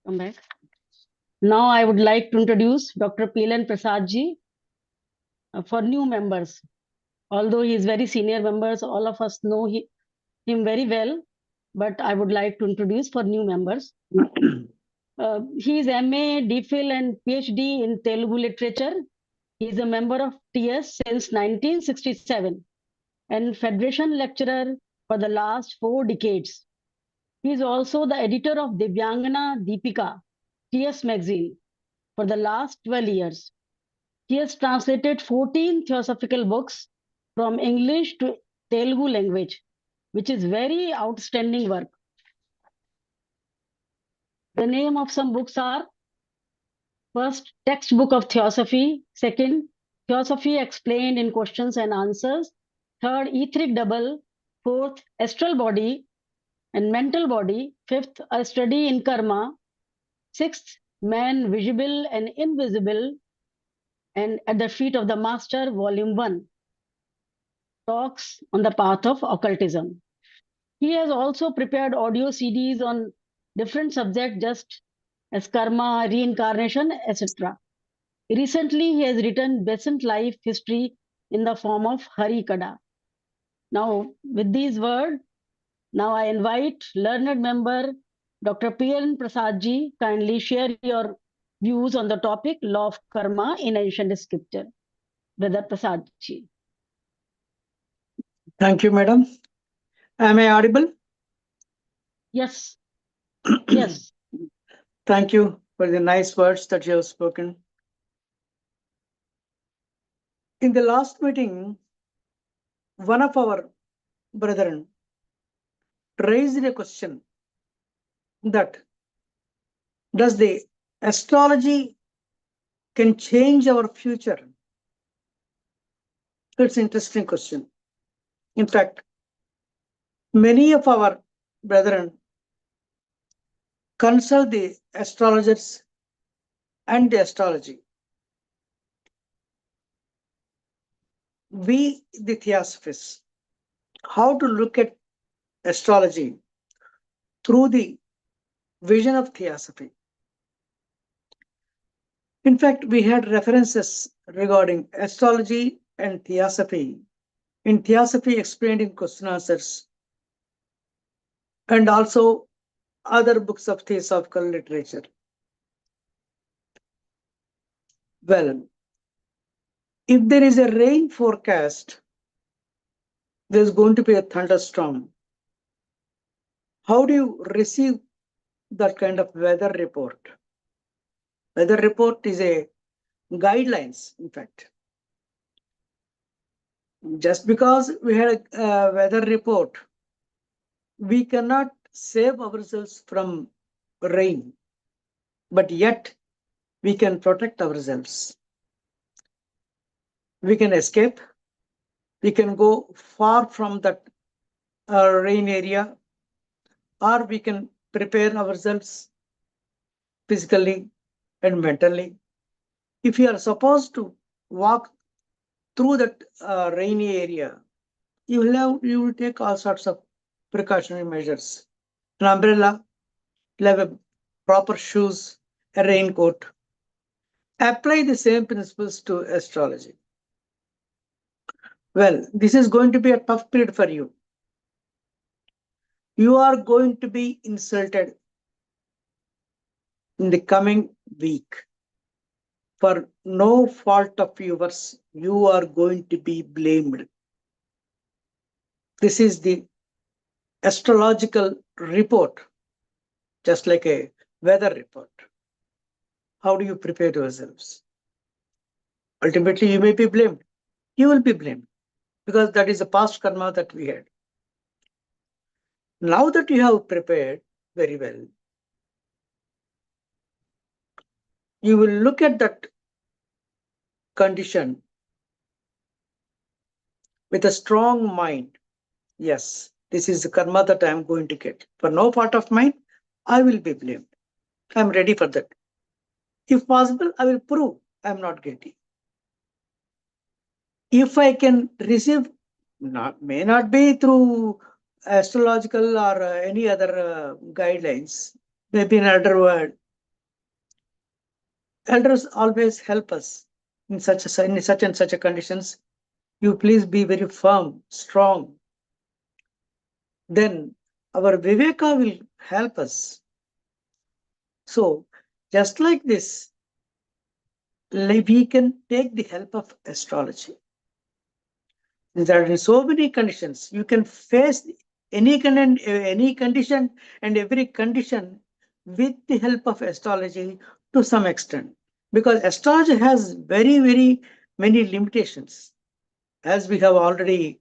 Come back. Now I would like to introduce Dr. PLN Prasad ji for new members. Although he is very senior members, all of us know him very well, but I would like to introduce for new members. He is MA, DPhil and PhD in Telugu literature. He is a member of TS since 1967 and Federation lecturer for the last 4 decades. He is also the editor of Divyangana Deepika, TS magazine, for the last 12 years. He has translated 14 theosophical books from English to Telugu language, which is very outstanding work. The name of some books are: first, Textbook of Theosophy; second, Theosophy Explained in Questions and Answers; third, Etheric Double; fourth, Astral Body and Mental Body; fifth, A Study in Karma; sixth, Man Visible and Invisible; and At the Feet of the Master, Volume 1, Talks on the Path of Occultism. He has also prepared audio CDs on different subjects, just as karma, reincarnation, etc. Recently, he has written Besant life history in the form of Hari Kada. Now, with these words, now I invite learned member Dr. PLN Prasad ji, kindly share your views on the topic Law of Karma in Ancient Scripture. Brother Prasad ji. Thank you, madam. Am I audible? Yes. Yes. Thank you for the nice words that you have spoken. In the last meeting, one of our brethren raised a question that does the astrology can change our future? It's an interesting question. In fact, many of our brethren consult the astrologers and the astrology. We, the theosophists, how to look at astrology through the vision of theosophy. In fact, we had references regarding astrology and theosophy in Theosophy Explained in Question Answers, and also other books of theosophical literature. Well, if there is a rain forecast, there's going to be a thunderstorm. How do you receive that kind of weather report? Weather report is a guidelines, in fact. Just because we had a weather report, we cannot save ourselves from rain, but yet we can protect ourselves. We can escape. We can go far from that rain area, or we can prepare ourselves physically and mentally. If you are supposed to walk through that rainy area, you will take all sorts of precautionary measures. An umbrella, you'll have a proper shoes, a raincoat. Apply the same principles to astrology. Well, this is going to be a tough period for you. You are going to be insulted in the coming week. For no fault of yours, you are going to be blamed. This is the astrological report, just like a weather report. How do you prepare yourselves? Ultimately, you may be blamed. You will be blamed because that is the past karma that we had. Now that you have prepared very well, you will look at that condition with a strong mind. Yes, this is the karma that I am going to get. For no fault of mine, I will be blamed. I am ready for that. If possible, I will prove I am not guilty. If I can receive, may not be through astrological or any other guidelines, maybe in another word, Elders always help us in such and such a conditions. You please be very firm, strong. Then our Viveka will help us. So just like this, we can take the help of astrology. There are so many conditions. You can face any condition and every condition with the help of astrology to some extent. Because astrology has very, very many limitations. As we have already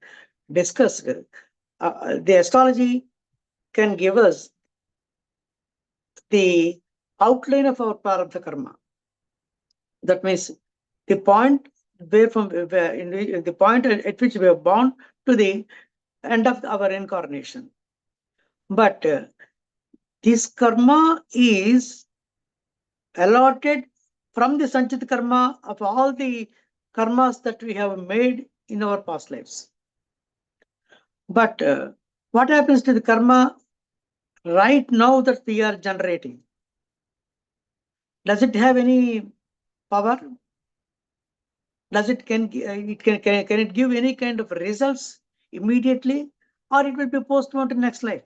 discussed, the astrology can give us the outline of our prarabdha karma. That means the point the point at which we are born to the end of our incarnation. But this karma is allotted from the Sanchit karma of all the karmas that we have made in our past lives. But what happens to the karma right now that we are generating? Does it have any power? Does it can it give any kind of results immediately, or it will be postponed to next life?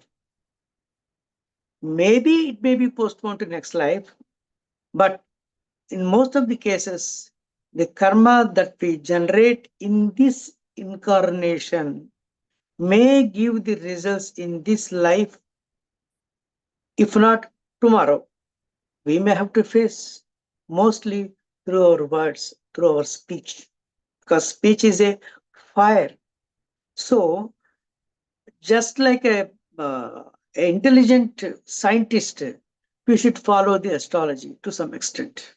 Maybe it may be postponed to next life, but in most of the cases, the karma that we generate in this incarnation may give the results in this life, if not tomorrow. We may have to face mostly through our words, through our speech, because speech is a fire. So, just like a intelligent scientist, we should follow the astrology to some extent.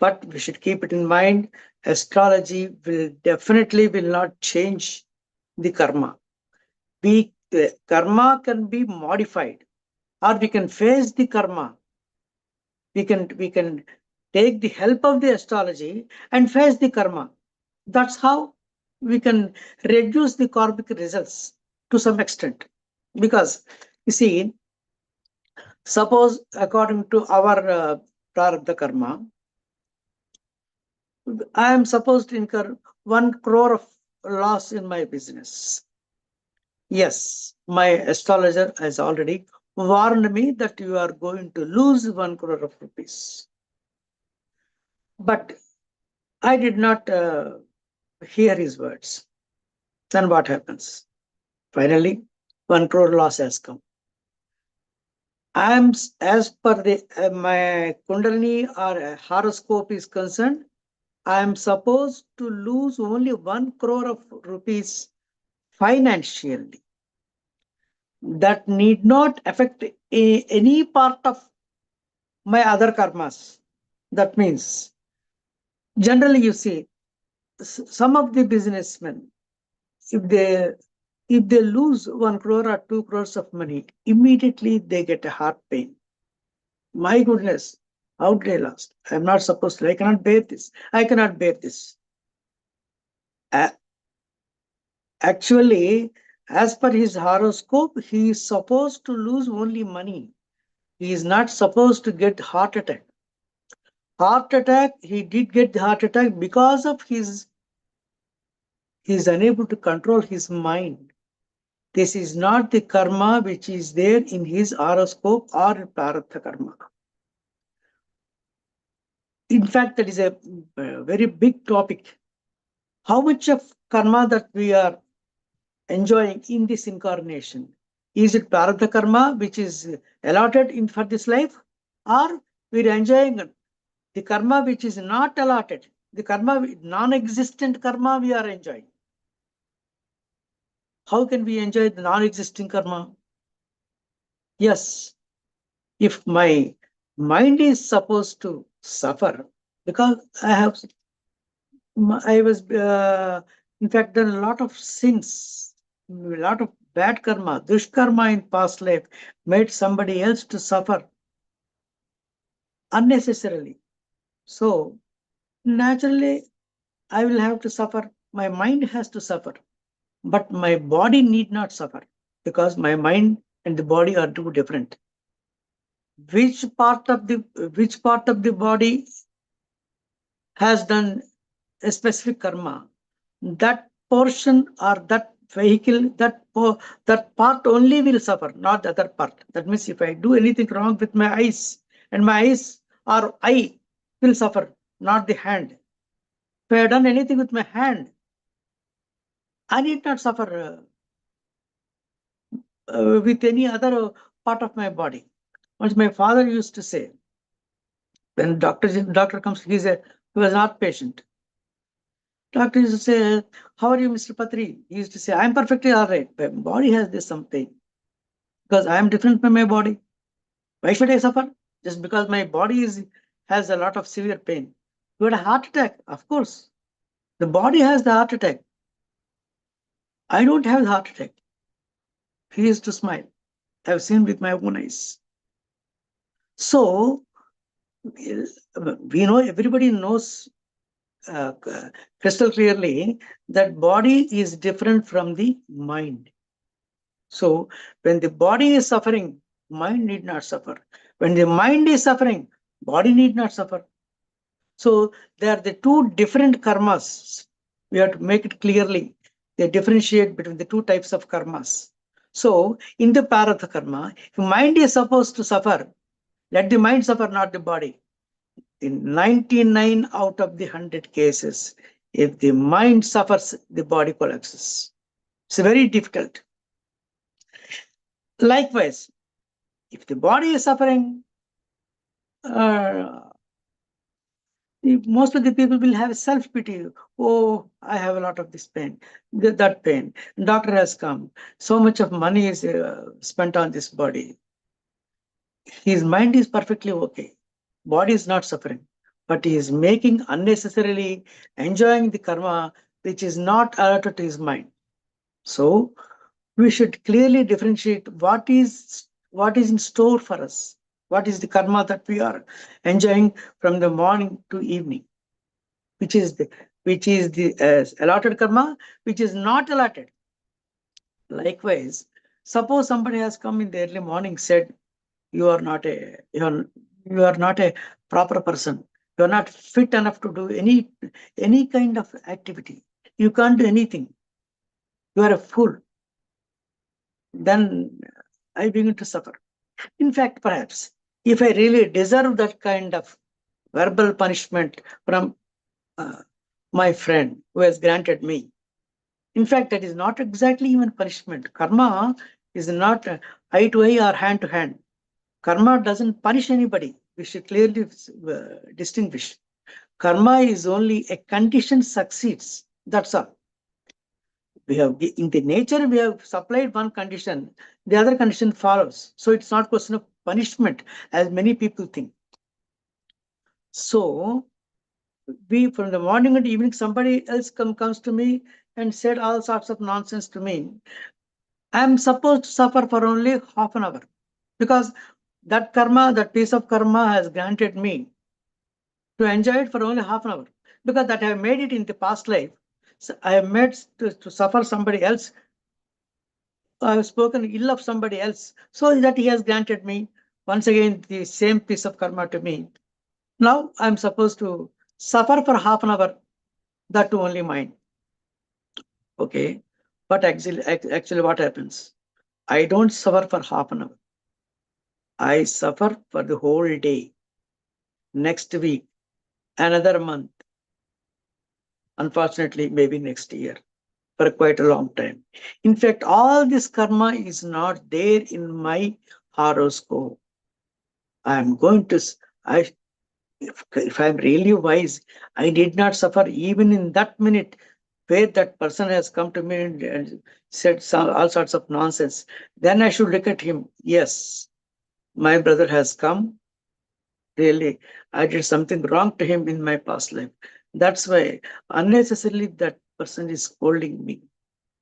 But we should keep it in mind, astrology will definitely will not change the karma. The karma can be modified, or we can face the karma. We can take the help of the astrology and face the karma. That's how we can reduce the karmic results to some extent. Because you see, suppose according to our prarabdha karma, I am supposed to incur 1 crore of loss in my business. Yes, my astrologer has already warned me that you are going to lose 1 crore of rupees. But I did not hear his words. Then what happens? Finally, 1 crore loss has come. I am, as per the my Kundalini or horoscope is concerned, I am supposed to lose only 1 crore of rupees financially. That need not affect any part of my other karmas. That means, generally, you see, some of the businessmen, if they lose 1 crore or 2 crores of money, immediately they get a heart pain. My goodness, how did I lost? I'm not supposed to. I cannot bear this. I cannot bear this. Actually, as per his horoscope, he is supposed to lose only money. He is not supposed to get heart attack. Heart attack, he did get the heart attack because of he is unable to control his mind. This is not the karma which is there in his horoscope or prarabdha karma. In fact, that is a very big topic. How much of karma that we are enjoying in this incarnation? Is it prarabdha karma which is allotted for this life, or we are enjoying the karma which is not allotted, the karma, non-existent karma we are enjoying? How can we enjoy the non-existing karma? Yes, if my mind is supposed to suffer, because I was, in fact, done a lot of sins, a lot of bad karma, dushkarma in past life, made somebody else to suffer unnecessarily. So, naturally, I will have to suffer. My mind has to suffer, but my body need not suffer, because my mind and the body are two different. Which part of the body has done a specific karma, that portion or that vehicle, that part only will suffer, not the other part. That means if I do anything wrong with my eyes, and my eyes or eye will suffer, not the hand. If I have done anything with my hand, I need not suffer with any other part of my body. Once my father used to say, when doctor comes, he was not patient. Doctor used to say, "How are you, Mr. Patri?" He used to say, "I'm perfectly all right. My body has this some pain because I am different from my body. Why should I suffer? Just because my body has a lot of severe pain. You had a heart attack, of course. The body has the heart attack. I don't have the heart attack." He used to smile. I've seen with my own eyes. So we know, everybody knows crystal clearly that body is different from the mind. So when the body is suffering, mind need not suffer. When the mind is suffering, body need not suffer. So they are the two different karmas. We have to make it clearly. They differentiate between the two types of karmas. So in the paratha karma, if mind is supposed to suffer, let the mind suffer, not the body. In 99 out of the 100 cases, if the mind suffers, the body collapses. It's very difficult. Likewise, if the body is suffering, most of the people will have self-pity. Oh, I have a lot of this pain, that pain. Doctor has come. So much of money is spent on this body. His mind is perfectly okay. Body is not suffering, but he is making unnecessarily enjoying the karma which is not allotted to his mind. So we should clearly differentiate what is in store for us. What is the karma that we are enjoying from the morning to evening? Which is the allotted karma, which is not allotted. Likewise, suppose somebody has come in the early morning, said, you are not a proper person. You are not fit enough to do any kind of activity. You can't do anything. You are a fool. Then I begin to suffer. In fact, perhaps if I really deserve that kind of verbal punishment from my friend who has granted me, in fact, that is not exactly even punishment. Karma is not eye to eye or hand to hand. Karma doesn't punish anybody. We should clearly distinguish. Karma is only a condition succeeds. That's all. We have in the nature, we have supplied one condition, the other condition follows. So it's not question of punishment as many people think. So we, from the morning and evening, somebody else comes to me and said all sorts of nonsense to me. I'm supposed to suffer for only half an hour because that karma, that piece of karma has granted me to enjoy it for only half an hour, because that I have made it in the past life. So I have made to suffer somebody else. I have spoken ill of somebody else, so that he has granted me once again the same piece of karma to me. Now I'm supposed to suffer for half an hour, that too only mine. Okay, but actually what happens? I don't suffer for half an hour. I suffer for the whole day, next week, another month, unfortunately, maybe next year, for quite a long time. In fact, all this karma is not there in my horoscope. I'm going to, if I'm really wise, I did not suffer even in that minute where that person has come to me and said all sorts of nonsense. Then I should look at him. Yes, my brother has come. Really, I did something wrong to him in my past life. That's why unnecessarily that person is scolding me,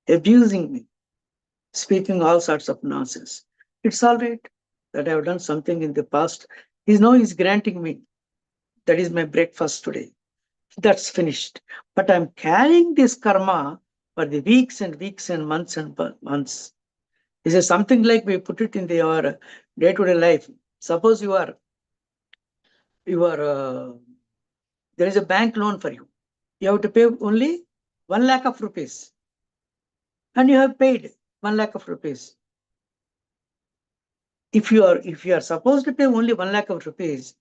abusing me, speaking all sorts of nonsense. It's all right that I have done something in the past. He's granting me. That is my breakfast today. That's finished. But I'm carrying this karma for the weeks and weeks and months and months. This is something like we put it in our day-to-day life. Suppose you are there is a bank loan for you. You have to pay only 1 lakh of rupees. And you have paid 1 lakh of rupees. If you are supposed to pay only 1 lakh of rupees,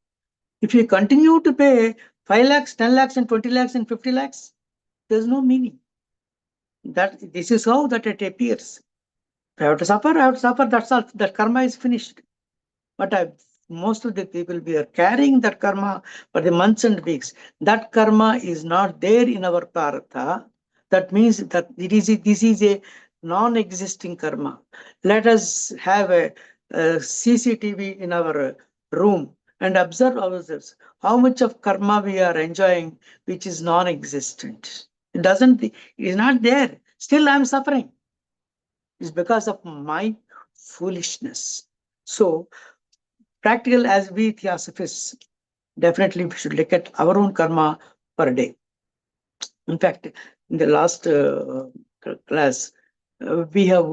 if you continue to pay 5 lakhs, 10 lakhs, and 20 lakhs, and 50 lakhs, there's no meaning. This is how that it appears. If I have to suffer, I have to suffer. That's all. That karma is finished. But most of the people, we are carrying that karma for the months and weeks. That karma is not there in our prarabdha. That means that this is a non-existing karma. Let us have a CCTV in our room and observe ourselves. How much of karma we are enjoying, which is non-existent. It is not there. Still, I am suffering. It's because of my foolishness. So, practical as we theosophists, definitely we should look at our own karma per day. In fact, in the last class, we have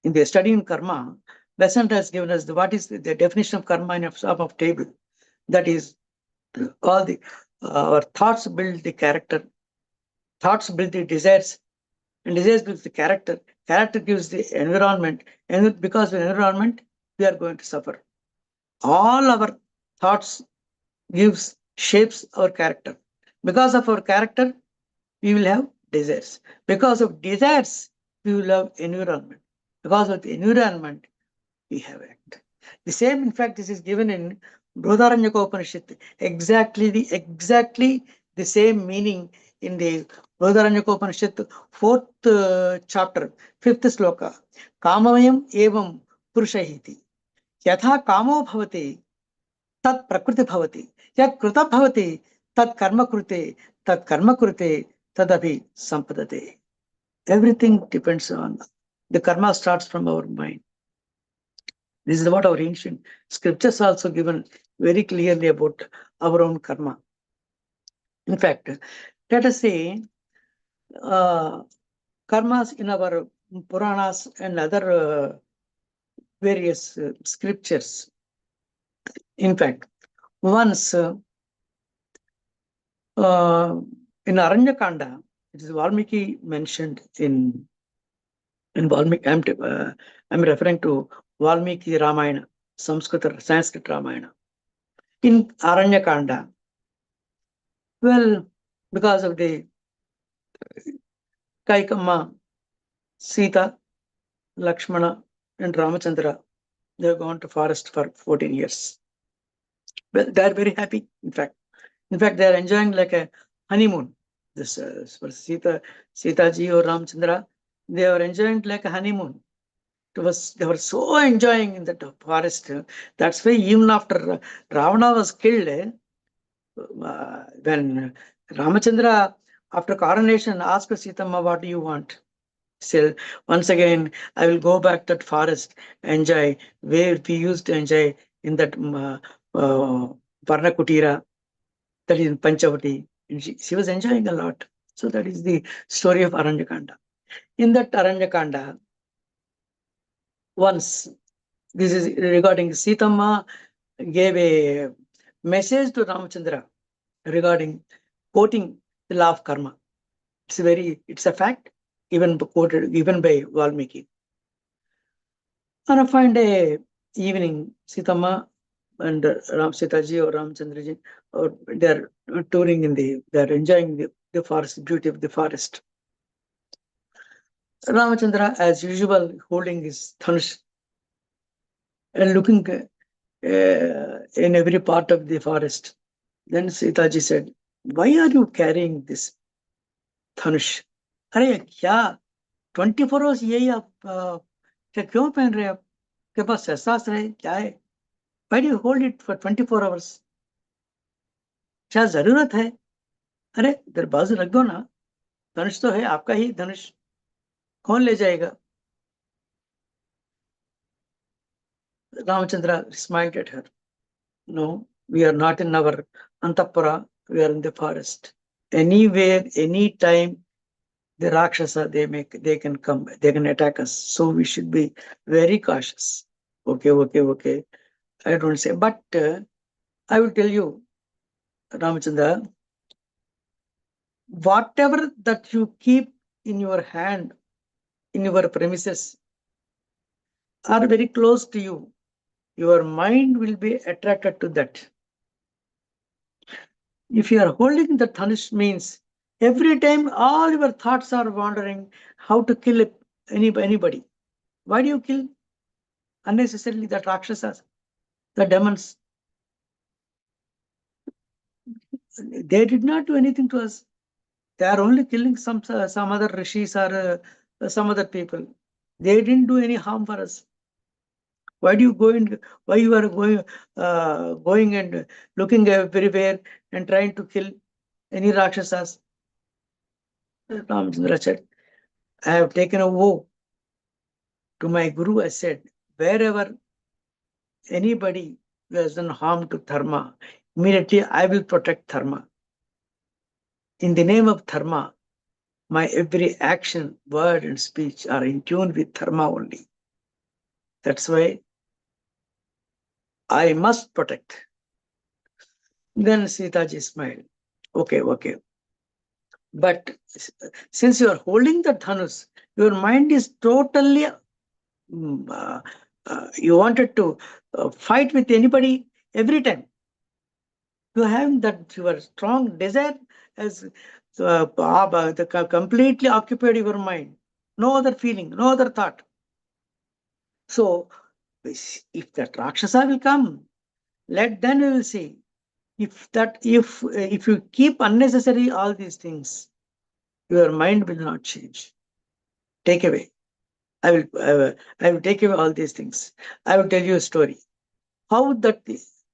in the study in karma, Besant has given us what is the definition of karma in a form of table. That is, all our thoughts build the character, thoughts build the desires, and desires build the character. Character gives the environment, and because of the environment, we are going to suffer. All our thoughts shapes our character. Because of our character, we will have desires. Because of desires, we will have environment. Because of the environment, we have act. The same, in fact, this is given in Brihadaranyaka exactly the same meaning in the Brihadaranyaka 4th chapter, 5th sloka. Kamamayam evam purushahiti. Yatha kamo bhavati, tat prakriti bhavati. Yat krita bhavati, tat karma krute, tadabhi sampadate. Everything depends on the karma starts from our mind. This is what our ancient scriptures also given very clearly about our own karma. In fact, let us say karmas in our Puranas and other various scriptures. In fact, once in Aranyakanda, it is Valmiki mentioned in Valmiki. I'm referring to Valmiki Ramayana, Sanskrit Ramayana. In Aranyakanda, well, because of the Kaikamma, Sita, Lakshmana, and Ramachandra, they have gone to forest for 14 years. Well, they are very happy, in fact. They are enjoying like a honeymoon. This for Sitaji or Ramachandra, they are enjoying like a honeymoon. They were so enjoying in that forest. That's why even after Ravana was killed, when Ramachandra, after coronation, asked Sitama, "What do you want?" Still, once again, I will go back to that forest, enjoy where we used to enjoy in that Parnakutira, that is in Panchavati. And she was enjoying a lot. So that is the story of Aranyakanda. In that Aranyakanda, once, this is regarding Sitama gave a message to Ramachandra regarding quoting the law of karma. It's a fact given by Valmiki. On a fine day evening, Sitama and Sitaji or Ramachandraji, they're touring they're enjoying the forest, beauty of the forest. Ramachandra, as usual, holding his dhanush and looking in every part of the forest. Then Sitaji said, "Why are you carrying this dhanush? अरे क्या 24 hours यही आप क्यों पहन रहे आप? के पास एहसास रहे क्या है? Why do you hold it for 24 hours? क्या जरूरत है? अरे इधर बाजू रख दो ना, धनुष तो है आपका ही धनुष, कौन ले जाएगा?" Ramachandra smiled at her. "No, we are not in our Antapura, we are in the forest. Anywhere, anytime, the Rakshasa, they can come, they can attack us. So we should be very cautious." Okay. I don't say, but I will tell you, Ramachandra, whatever that you keep in your hand, in your premises, are very close to you, your mind will be attracted to that. If you are holding the dhanush, means every time all your thoughts are wandering how to kill anybody. Why do you kill unnecessarily the Rakshasas, the demons? They did not do anything to us. They are only killing some other rishis or some other people. They didn't do any harm for us. Why do you go and why you are going and looking everywhere and trying to kill any Rakshasas? Ramchandra said, I have taken a vow to my guru. I said, wherever anybody who has done harm to dharma, immediately I will protect dharma. In the name of dharma, my every action, word, and speech are in tune with dharma only. That's why I must protect. Then Sitaji smiled. Okay, okay. But since you are holding the dhanus, your mind is totally, you wanted to fight with anybody every time. You have that your strong desire has completely occupied your mind. No other feeling, no other thought. So if that Rakshasa will come, then we will see. If you keep unnecessary all these things, your mind will not change. Take away. I will take away all these things. I will tell you a story. How that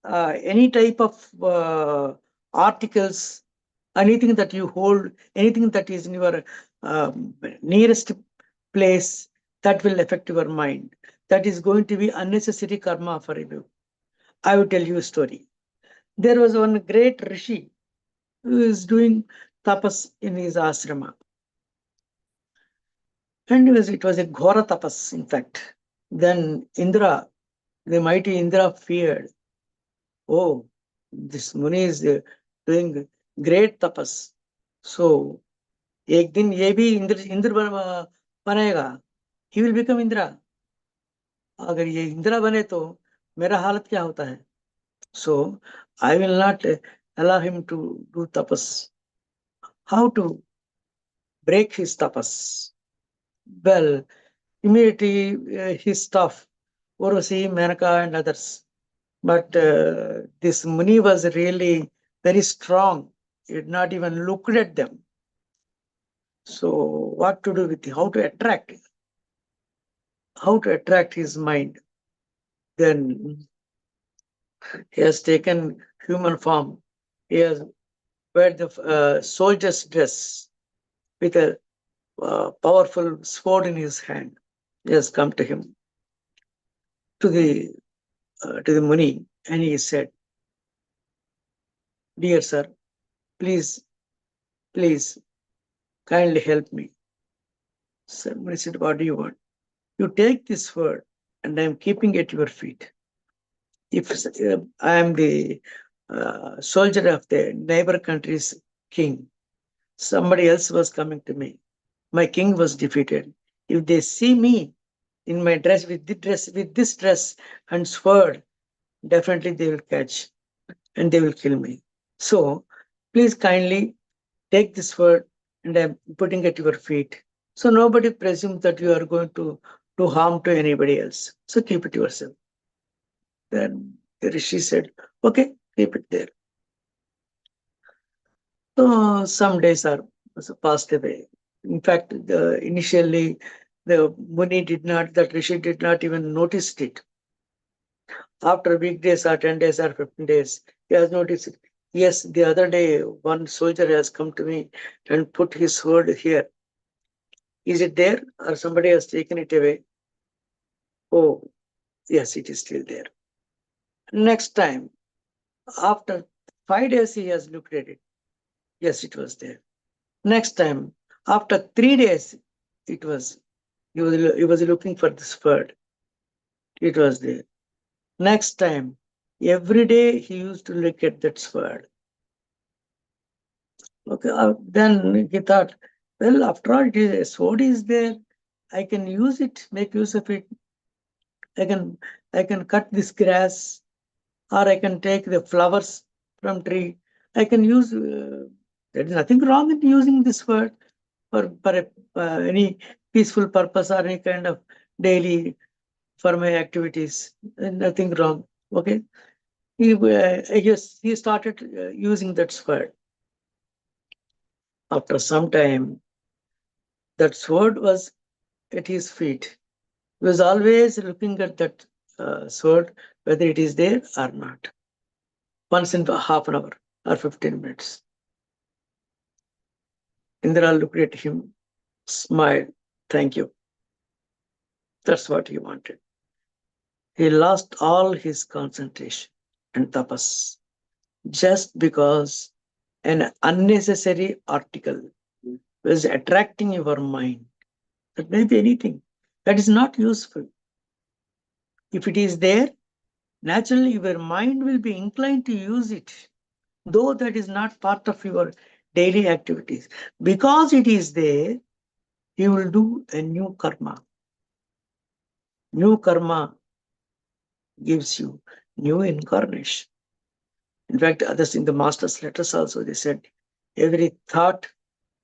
any type of articles, anything that you hold, anything that is in your nearest place, that will affect your mind. That is going to be unnecessary karma for you. I will tell you a story. There was one great rishi who is doing tapas in his ashrama. And it was a ghora tapas, in fact. Then Indra, the mighty Indra, feared, oh, this Muni is doing great tapas. So, एक दिन ये भी इंद्र बनेगा. He will become Indra. अगर ये इंद्रा बने तो मेरा हालत क्या होता है? So, I will not allow him to do tapas. How to break his tapas? Well, immediately his staff, Urvasi, Menaka, and others. But this Muni was really very strong. He had not even looked at them. So what to do with how to attract his mind? Then he has taken human form. He has wear the soldier's dress with a powerful sword in his hand. He has come to him, to the Muni, and he said, "Dear sir, please, please, kindly help me." So Muni said, "What do you want?" "You take this sword, and I am keeping it at your feet. If I am the soldier of the neighbor country's king, somebody else was coming to me. My king was defeated. If they see me in my dress with this dress and sword, definitely they will catch and they will kill me. So please kindly take this sword and I'm putting it at your feet. So nobody presumes that you are going to do harm to anybody else. So keep it yourself." Then the rishi said, "Okay, keep it there." So some days are passed away. In fact, initially the that rishi did not even notice it. After weekdays or 10 days or 15 days, he has noticed it. Yes, the other day one soldier has come to me and put his sword here. Is it there or somebody has taken it away? Oh, yes, it is still there. Next time, after 5 days, he has looked at it. Yes, it was there. Next time, after 3 days, it was he was looking for this bird. It was there. Next time, Every day he used to look at that sword. Okay, then he thought, well, after all, a sword is there. I can use it, make use of it. I can cut this grass, or I can take the flowers from tree. I can use. There is nothing wrong in using this word for any peaceful purpose or any kind of daily for my activities. Nothing wrong. Okay. I guess he started using that sword. After some time, that sword was at his feet. He was always looking at that sword, whether it is there or not. Once in half an hour or 15 minutes. Indra looked at him, smiled, thank you. That's what he wanted. He lost all his concentration and tapas just because an unnecessary article was attracting your mind. That may be anything that is not useful. If it is there, naturally your mind will be inclined to use it, though that is not part of your daily activities. Because it is there, you will do a new karma. New karma gives you new incarnation. In fact, others in the master's letters also, they said, every thought,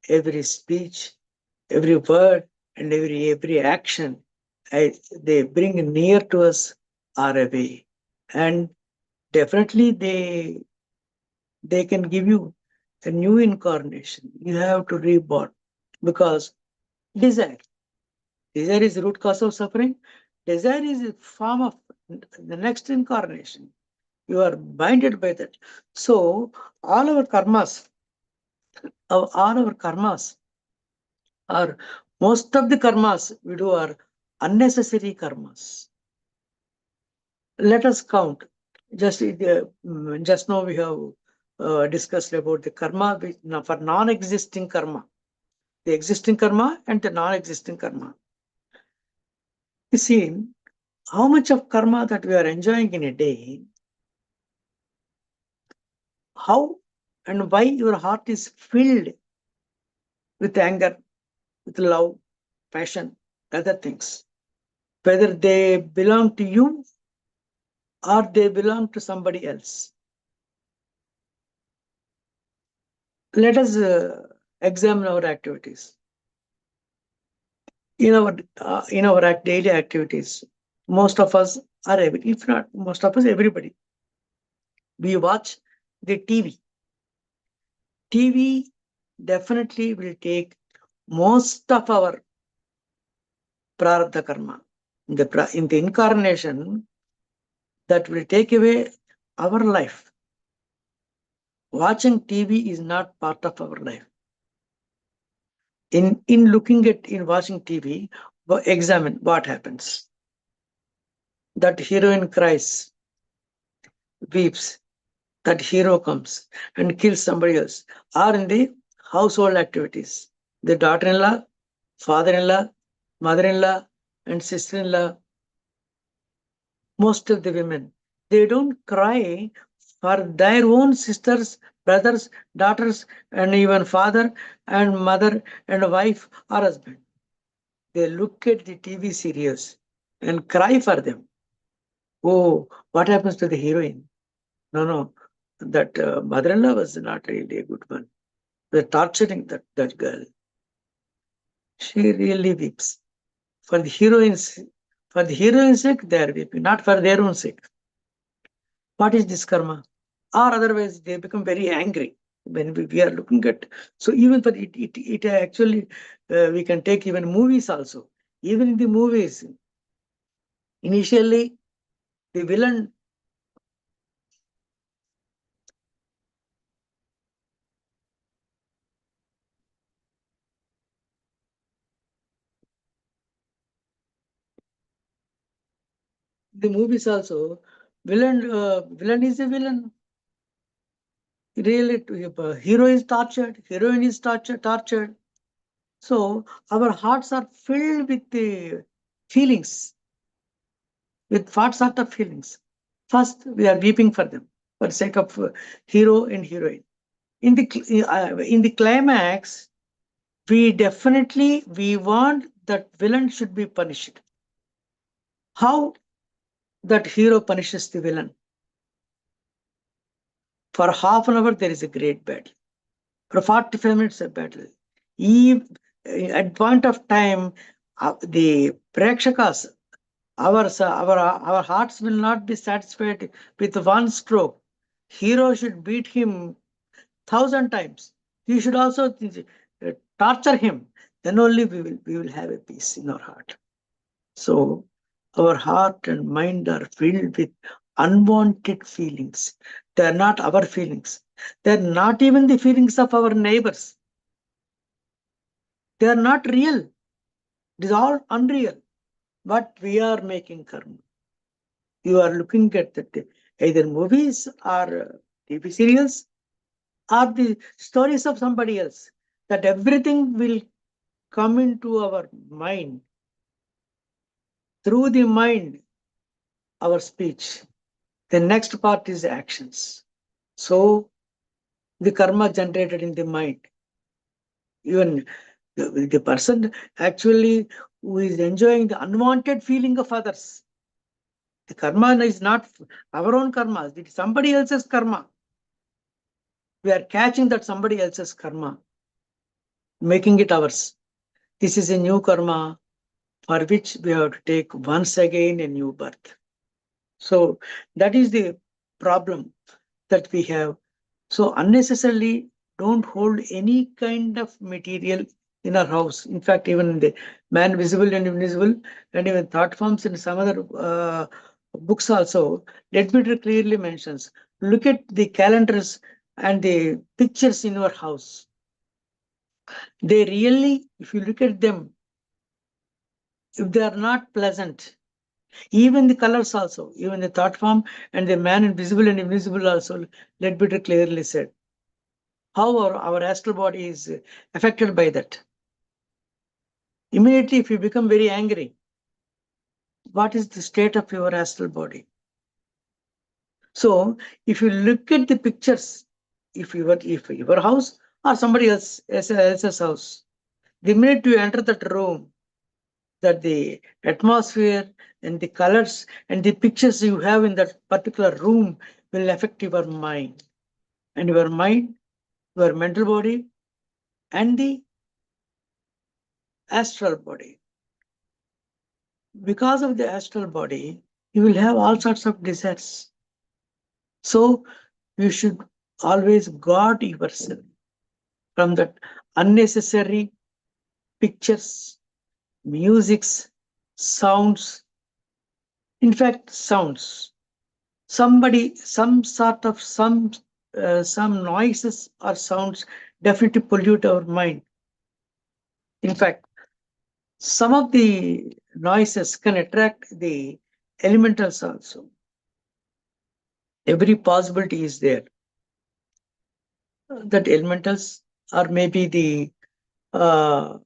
every speech, every word, and every action, they bring near to us or away. And definitely they can give you a new incarnation. You have to reborn because desire. Desire is the root cause of suffering. Desire is a form of the next incarnation. You are binded by that. So all our karmas, are most of the karmas we do are unnecessary karmas. Let us count. Just now we have discussed about the karma for non-existing karma, the existing karma and the non-existing karma. You see how much of karma that we are enjoying in a day, how and why your heart is filled with anger, with love, passion, other things, whether they belong to you or they belong to somebody else. Let us examine our activities. In our daily activities, most of us are, if not most of us, everybody, we watch the TV. TV definitely will take most of our prarabdha karma. In the incarnation, that will take away our life. Watching TV is not part of our life. In watching TV, examine what happens. That heroine cries, weeps, that hero comes and kills somebody else, or in the household activities. The daughter-in-law, father-in-law, mother-in-law, and sister-in-law, most of the women, they don't cry for their own sisters, brothers, daughters, and even father and mother and wife or husband. They look at the TV serials and cry for them. Oh, what happens to the heroine? No, that mother-in-law was not really a good one. They're torturing that girl. She really weeps. For the heroine's sake, they are weeping, not for their own sake. What is this karma? Or otherwise, they become very angry when we are looking at. So even for it actually, we can take even movies also. Even in the movies, initially, the villain, the movies also, villain is a villain. Really, hero is tortured, heroine is tortured. So our hearts are filled with the feelings, with what sort of feelings? First, we are weeping for them for the sake of hero and heroine. In the climax, we want that villain should be punished. How that hero punishes the villain? For half an hour, there is a great battle. For 45 minutes, a battle. At point of time, the prekshakas, our hearts will not be satisfied with one stroke. Hero should beat him 1,000 times. You should also torture him. Then only we will have a peace in our heart. So our heart and mind are filled with unwanted feelings. They are not our feelings. They are not even the feelings of our neighbors. They are not real. It is all unreal. But we are making karma. You are looking at either movies or TV serials or the stories of somebody else. That everything will come into our mind. Through the mind, our speech. The next part is actions. So the karma generated in the mind. Even the person actually who is enjoying the unwanted feeling of others. The karma is not our own karma, it is somebody else's karma. We are catching that somebody else's karma, making it ours. This is a new karma for which we have to take once again a new birth. So that is the problem that we have. So unnecessarily don't hold any kind of material in our house. In fact, even the man visible and invisible, and even thought forms in some other books also, Ledbetter clearly mentions, look at the calendars and the pictures in your house. They really, if you look at them, if they are not pleasant, even the colors also, even the thought form and the man invisible and invisible also, Ledbetter clearly said how our astral body is affected by that. Immediately, if you become very angry, what is the state of your astral body? So, if you look at the pictures, if your house or somebody else's house, the minute you enter that room, that the atmosphere and the colors and the pictures you have in that particular room will affect your mind. And your mind, your mental body, and the astral body. Because of the astral body, you will have all sorts of desires. So you should always guard yourself from that unnecessary pictures, musics, sounds. In fact, sounds. Some noises or sounds definitely pollute our mind. In fact, some of the noises can attract the elementals also. Every possibility is there that elementals or maybe the in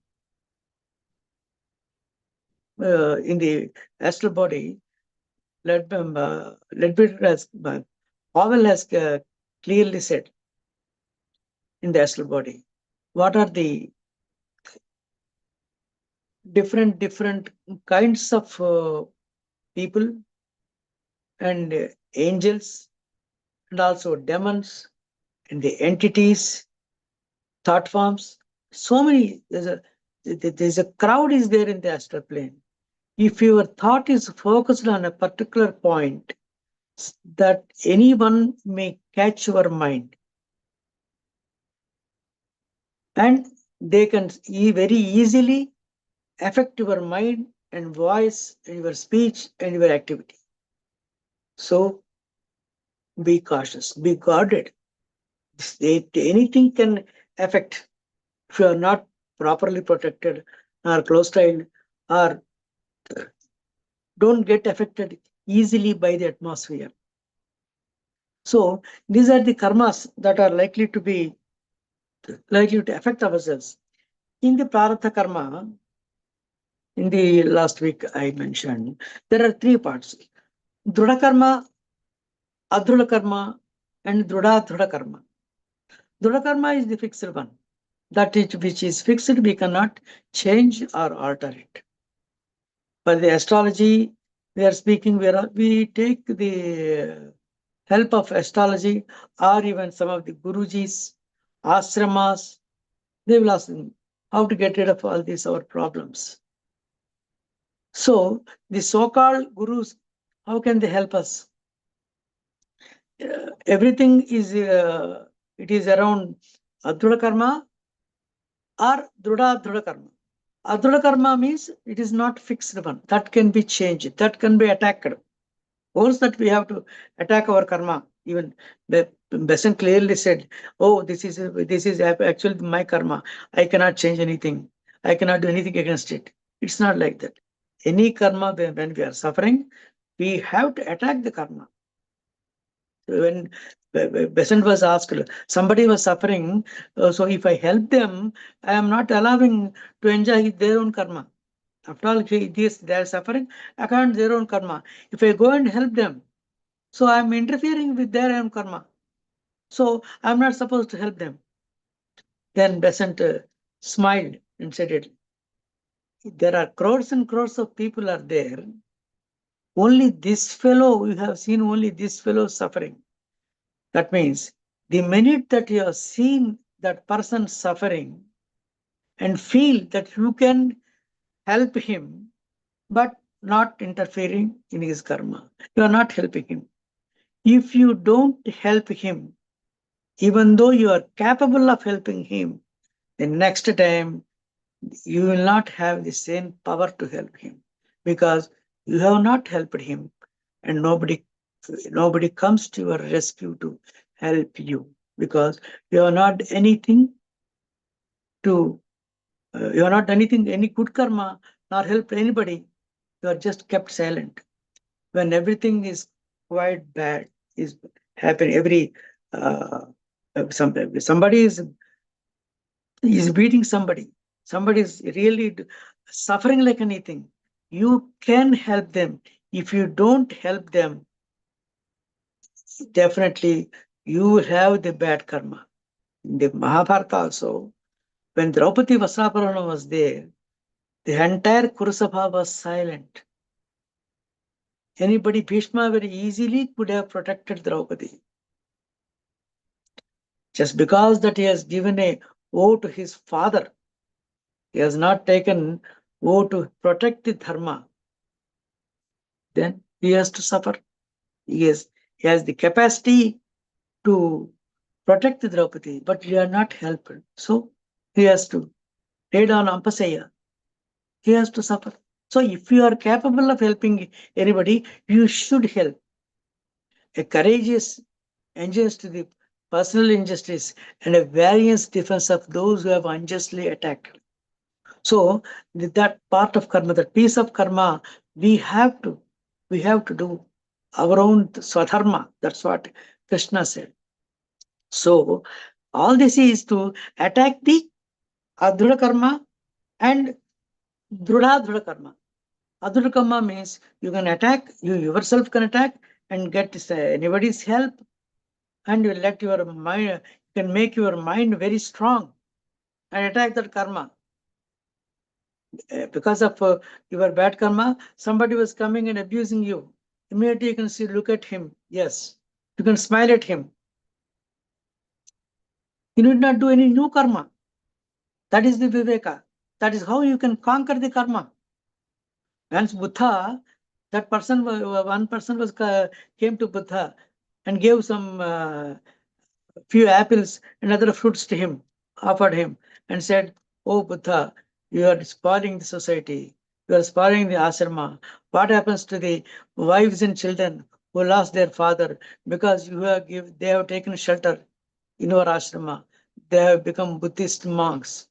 the astral body, Ledbetter has, Powell has clearly said in the astral body, what are the different kinds of people and angels and also demons and the entities, thought forms. So many, there's a crowd is there in the astral plane. If your thought is focused on a particular point, that anyone may catch your mind and they can very easily affect your mind and voice and your speech and your activity. So be cautious, be guarded. Anything can affect if you are not properly protected or close-styled or don't get affected easily by the atmosphere. So these are the karmas that are likely to affect ourselves. In the prarabdha karma, in the last week I mentioned, there are three parts. Drudha karma Adruda karma and Druda karma. Druda karma is the fixed one. That which is fixed, we cannot change or alter it. For the astrology, we are speaking, we take the help of astrology or even some of the Gurujis, ashramas. They will ask them how to get rid of all these our problems. So the so-called gurus, how can they help us? Everything is it is around adruda karma or druda karma. Adruda karma means it is not fixed one. That can be changed. That can be attacked. Once that we have to attack our karma. Even Besant clearly said, "Oh, this is actually my karma. I cannot change anything. I cannot do anything against it." It's not like that. Any karma, when we are suffering, we have to attack the karma. When Besant was asked, somebody was suffering, so if I help them, I am not allowing to enjoy their own karma. After all, they are suffering according to their own karma. If I go and help them, so I am interfering with their own karma. So I am not supposed to help them. Then Besant smiled and said, "It. There are crores and crores of people are there. Only this fellow, you have seen only this fellow suffering. That means the minute that you have seen that person suffering and feel that you can help him, but not interfering in his karma, you are not helping him. If you don't help him, even though you are capable of helping him, the next time you will not have the same power to help him because you have not helped him and nobody comes to your rescue to help you because you are not anything to you are not anything any good karma nor helped anybody. You are just kept silent when everything is quite bad is happening. Uh, somebody is beating somebody. Somebody is really suffering like anything. You can help them. If you don't help them, definitely you will have the bad karma. In the Mahabharata also, when Draupadi Vasraparana was there, the entire Kurusabha was silent. Anybody, Bhishma very easily could have protected Draupadi. Just because that he has given a vow to his father, he has not taken vow to protect the dharma, then he has to suffer. He has the capacity to protect the Draupadi, but he are not helped. So he has to lay down Ampasaya. He has to suffer. So if you are capable of helping anybody, you should help. A courageous against the personal injustice and a various defense of those who have unjustly attacked. So that part of karma, that piece of karma, we have to do our own swadharma. That's what Krishna said. So all this is to attack the adruda karma and druda karma. Adruda karma means you can attack, you yourself can attack and get anybody's help, and you let your mind, you can make your mind very strong and attack that karma. Because of your bad karma, somebody was coming and abusing you. Immediately you can see, look at him. Yes, you can smile at him. You need not do any new karma. That is the viveka. That is how you can conquer the karma. Once Buddha, that person, one person was came to Buddha and gave some few apples and other fruits to him, offered him, and said, "Oh Buddha, you are spoiling the society. You are spoiling the ashrama. What happens to the wives and children who lost their father because they have taken shelter in our ashrama. They have become Buddhist monks.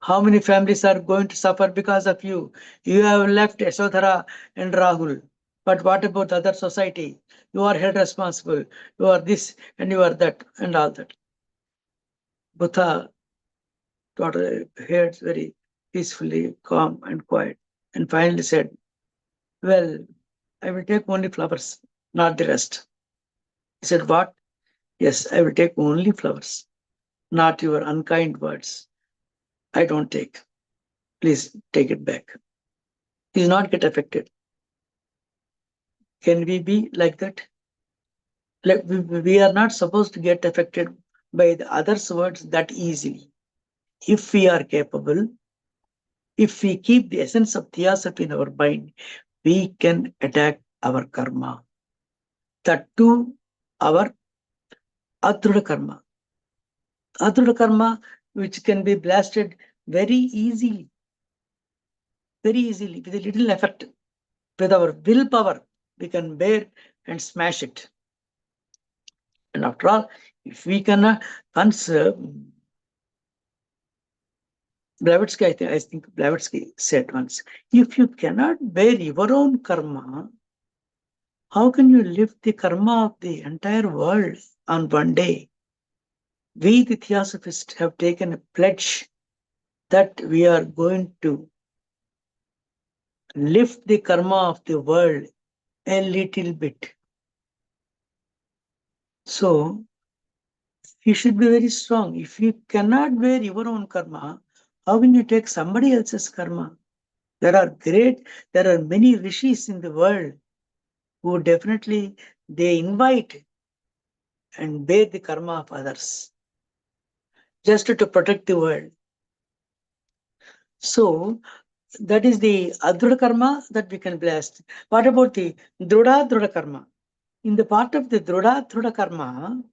How many families are going to suffer because of you? You have left Yasodhara and Rahul. But what about the other society? You are held responsible. You are this and you are that and all that." Buddha got a head very peacefully, calm and quiet, and finally said, "Well, I will take only flowers, not the rest." He said, what? Yes, I will take only flowers, not your unkind words. I don't take. Please take it back. He did not get affected. Can we be like that? Like we are not supposed to get affected by the others' words that easily. If we are capable, if we keep the essence of theosophy in our mind, we can attack our karma. That too, our adruda karma. Adruda karma, which can be blasted very easily with a little effort. With our willpower, we can bear and smash it. And after all, if we can conserve, Blavatsky, I think Blavatsky said once, if you cannot bear your own karma, how can you lift the karma of the entire world on one day? We, the Theosophists, have taken a pledge that we are going to lift the karma of the world a little bit. So, you should be very strong. If you cannot bear your own karma, how can you take somebody else's karma? There are many rishis in the world who definitely they invite and bear the karma of others just to protect the world. So that is the adruda karma that we can blast. What about the druda karma? In the part of the druda karma,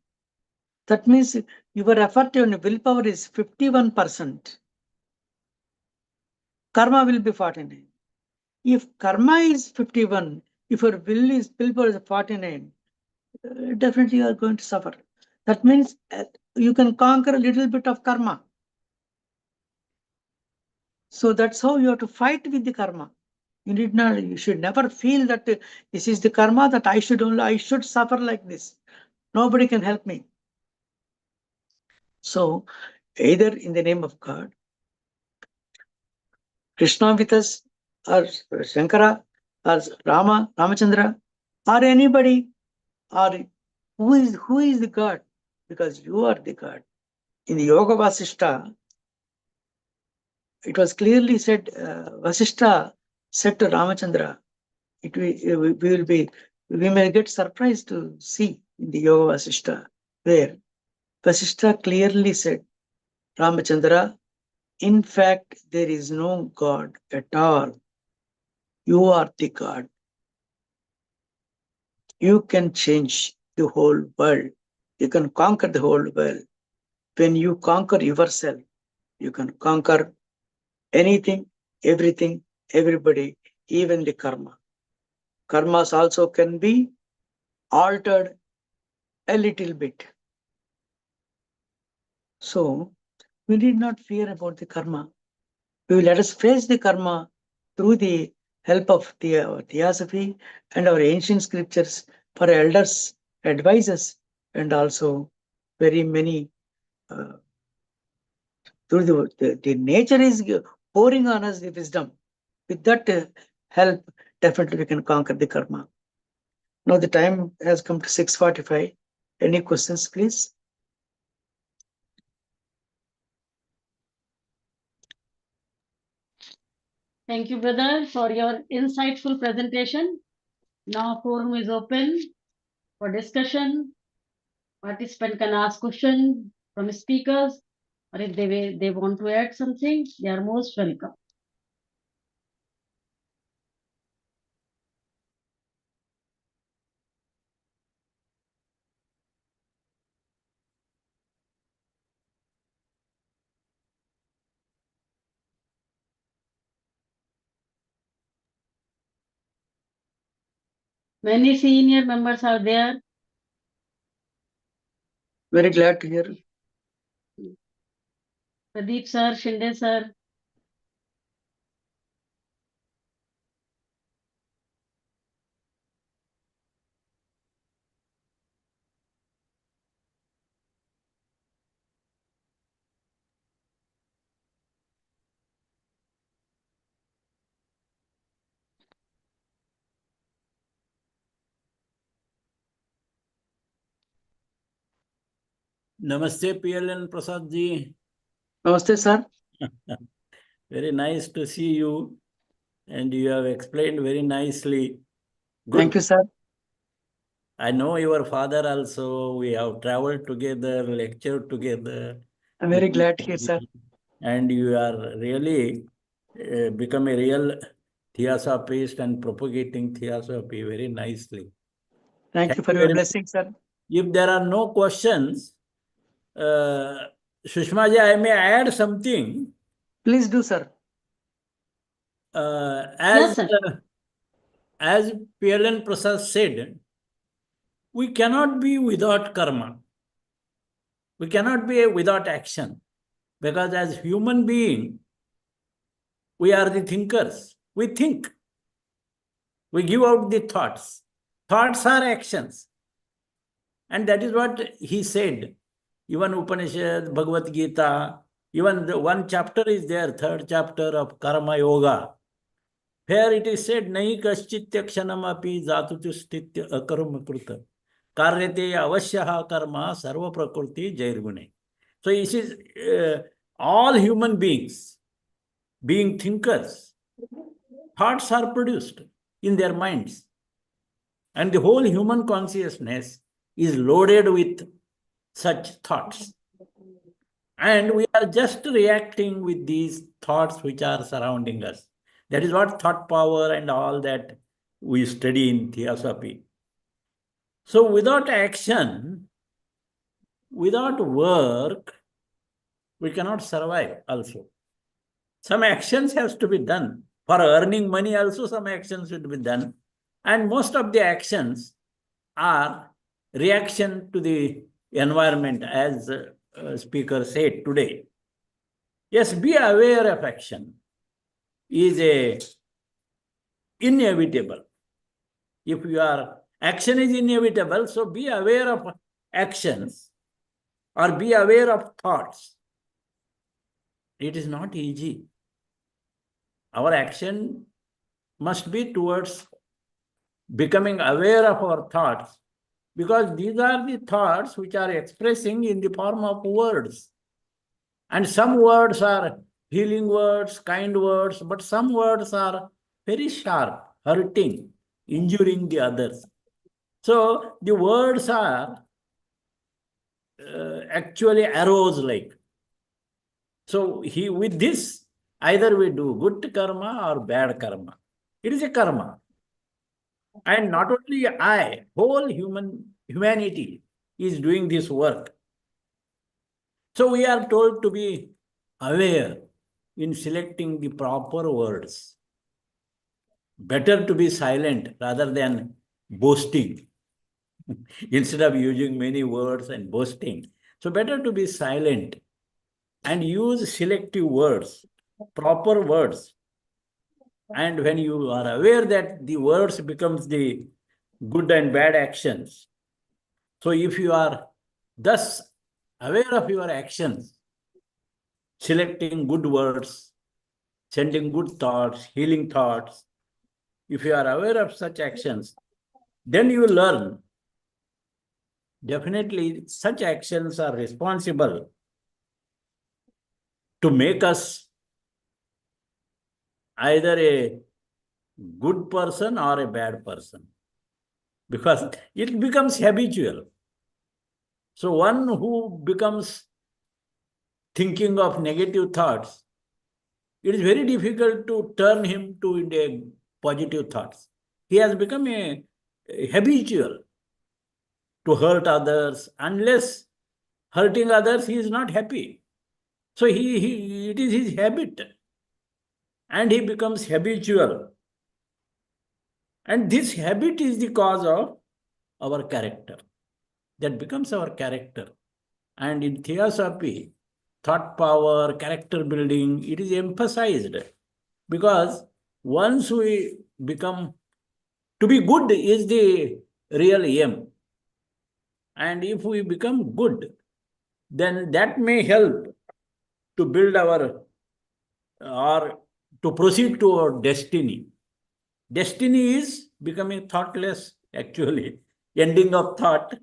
that means your effort and willpower is 51%. Karma will be 49. If karma is 51, if your willpower is 49, definitely you are going to suffer. That means you can conquer a little bit of karma. So that's how you have to fight with the karma. You should never feel that this is the karma that I should suffer like this. Nobody can help me. So either in the name of God, Krishna with us, or Shankara, or Ramachandra, or anybody, or who is the God? Because you are the God. In the Yoga Vasishta, it was clearly said, Vasishta said to Ramachandra, we may get surprised to see in the Yoga Vasishta, where Vasishta clearly said, Ramachandra, in fact, there is no God at all. You are the God. You can change the whole world. You can conquer the whole world. When you conquer yourself, you can conquer anything, everything, everybody, even the karma. Karmas also can be altered a little bit. So we need not fear about the karma. We will let us face the karma through the help of the theosophy and our ancient scriptures for elders, advisors, and also very many through the nature is pouring on us the wisdom. With that help, definitely we can conquer the karma. Now the time has come to 6:45. Any questions, please? Thank you, brother, for your insightful presentation. Now forum is open for discussion. Participant can ask questions from speakers, or if they want to add something, they are most welcome. Many senior members are there. Very glad to hear. Pradeep sir, Shinde sir. Namaste, PLN Prasad ji. Namaste, sir. Very nice to see you, and you have explained very nicely. Good. Thank you, sir. I know your father also. We have traveled together, lectured together. I'm very glad to hear, sir. And you are really become a real theosophist and propagating theosophy very nicely. Thank you for your very much. blessing, sir. If there are no questions, Sushma ji, I may add something. Please do, sir. Yes, sir. As PLN Prasad said, we cannot be without karma. We cannot be without action. Because as human being, we are the thinkers. We think. We give out the thoughts. Thoughts are actions. And that is what he said. Even Upanishad, Bhagavad Gita, even the one chapter is there, third chapter of Karma Yoga. Here it is said, Nahi kaschitya kshanamapi zatutustitya akarma kruta. Karyate avashyaha karma sarva prakriti jairgune. So this is all human beings, being thinkers, thoughts are produced in their minds. And the whole human consciousness is loaded with such thoughts. And we are just reacting with these thoughts which are surrounding us. That is what thought power and all that we study in theosophy. So without action, without work, we cannot survive also. Some actions has to be done. For earning money also some actions should be done. And most of the actions are reaction to the environment, as speaker said today. Yes, be aware of action is inevitable. If action is inevitable, so be aware of actions or be aware of thoughts. It is not easy. Our action must be towards becoming aware of our thoughts, because these are the thoughts which are expressing in the form of words. And some words are healing words, kind words, but some words are very sharp, hurting, injuring the others. So the words are actually arrows like. So with this, either we do good karma or bad karma. It is a karma. And not only whole humanity is doing this work. So we are told to be aware in selecting the proper words. Better to be silent rather than boasting. Instead of using many words and boasting. So better to be silent and use selective words, proper words. And when you are aware that the words becomes the good and bad actions. So if you are thus aware of your actions, selecting good words, sending good thoughts, healing thoughts, if you are aware of such actions, then you learn. Definitely such actions are responsible to make us either a good person or a bad person, because it becomes habitual. So one who becomes thinking of negative thoughts, it is very difficult to turn him to a positive thoughts. He has become a habitual to hurt others. Unless hurting others, he is not happy. So it is his habit. And he becomes habitual. And this habit is the cause of our character. That becomes our character. And in theosophy, thought power, character building, it is emphasized. Because once we become, to be good is the real aim. And if we become good, then that may help to build or to proceed to our destiny. Destiny is becoming thoughtless, actually, ending of thought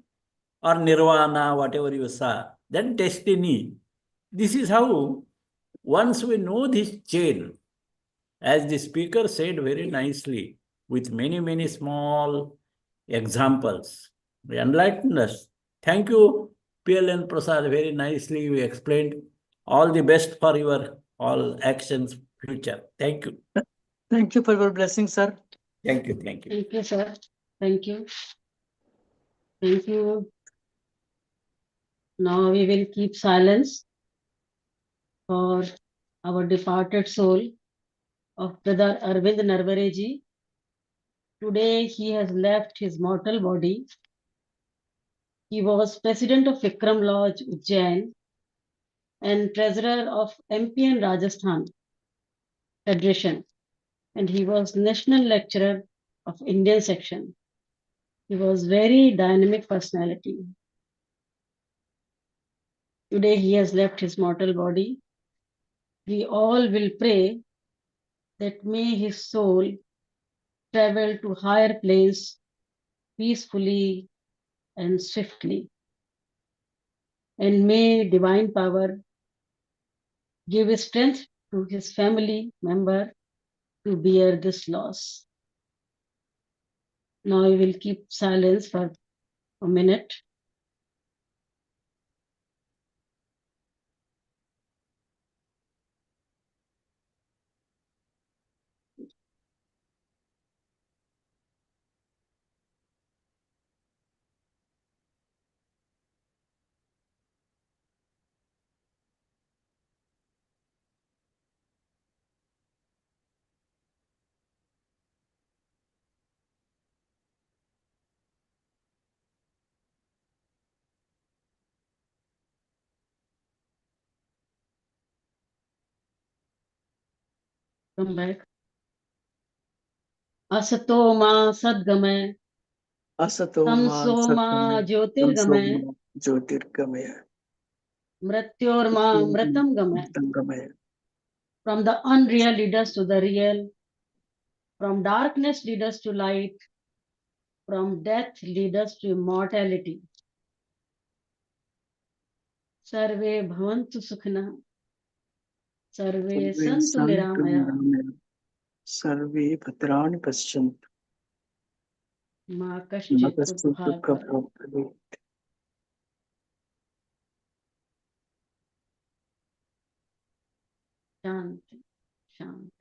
or nirvana, whatever you say. then destiny. This is how, once we know this chain, as the speaker said very nicely, with many, many small examples, we enlightened us. Thank you, PLN Prasad, very nicely you explained. All the best for your all actions future. Thank you. Thank you for your blessing, sir. Thank you. Thank you. Thank you, sir. Thank you. Thank you. Now we will keep silence for our departed soul of Brother Arvind Narvareji. Today he has left his mortal body. He was president of Vikram Lodge, Ujjain, and treasurer of MP and Rajasthan Federation. And he was national lecturer of Indian section. He was very dynamic personality. Today he has left his mortal body. We all will pray that may his soul travel to higher planes peacefully and swiftly. And may divine power give strength to his family member to bear this loss. Now we will keep silence for a minute. Come back. Asato ma sadgamay, Asato ma tamso ma jyotirgamay, Jyotirgamaya. mrityor ma mritam gamay. Gamaya. From the unreal lead us to the real, from darkness lead us to light, from death lead us to immortality. Sarve bhavantu sukhna, sarve santu niramaya, Sarve bhadrani paschantu. ma kaschit dukha. Shanti, shanti.